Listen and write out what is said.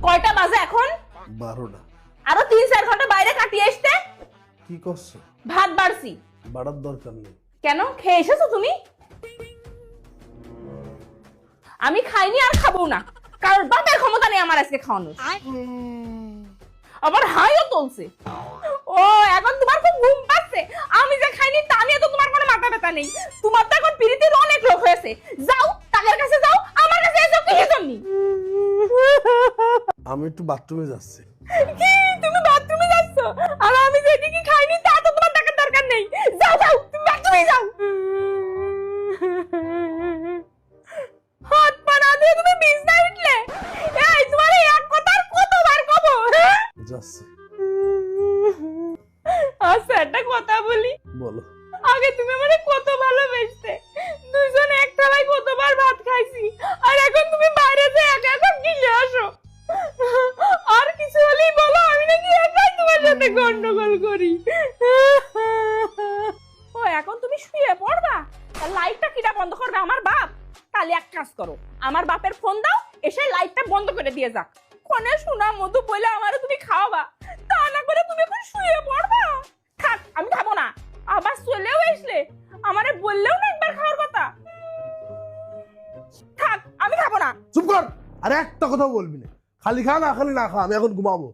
কয়টা বাজে এখন? 12টা। আরো 3-4 ঘন্টা বাইরে কাটিয়ে আসতে। কি করছো? ভাত বাড়ছি। বাড়ার দরকার নেই। কেন, খেয়ে এসেছো তুমি? আমি খাইনি আর খাবো না, কারণ বাপের ক্ষমতা নেই আমার আজকে খাওয়ানোর। আবার হাইও তুলছে। ও এখন তোমার খুব ঘুম পাচ্ছে। আমি যে খাইনি তা নিয়ে তো তোমার কোনো মাথা ব্যথা নেই। তোমার তো এখন প্রীতির অনেক লোক হয়েছে। যাও তাদের কাছে যাও, আমার কাছে এসব কিসের জন্য? আমি একটু বাথরুমে যাচ্ছি। কি তুমি বাথরুমে যাচ্ছ? আর আমি যেদিকে খাইনি তা তো তোমার টাকার দরকার নেই। যাও যাও তুমি বাথরুমে যাও। হাত পা না দিয়ে তুমি বিছনায় উঠলে? এই তোমার এই এক কথা আর কতবার কব? যাচ্ছি। আচ্ছা একটা কথা বলি। বলো। আগে তুমি আমারে কত ভালোবাসতে, দুইজন এক থালায় কতবার ভাত খাইছি, আর এখন তুমি বাইরে যে একা একা গিলে আসো। আর কিছু হলেই বলো আমি নাকি একাই তোমার সাথে গন্ডগোল করি। ও এখন তুমি শুয়ে পড়বা? লাইটটা কিটা বন্ধ করবে আমার বাপ? তাহলে এক কাজ করো, আমার বাপের ফোন দাও, এসে লাইটটা বন্ধ করে দিয়ে যাক। কোনে শোনা মধু বলে আমারে তুমি খাওয়াবা, তা না করে তুমি এখন শুয়ে পড়বা। থাক আমি খাবো না। আবার চলেও আসলে আমারে বললেও না একবার খাওয়ার কথা। থাক আমি খাবো না। চুপ কর। আরে একটা কথা বলবি না। খালি খা না খালি না খা, আমি এখন ঘুমাবো।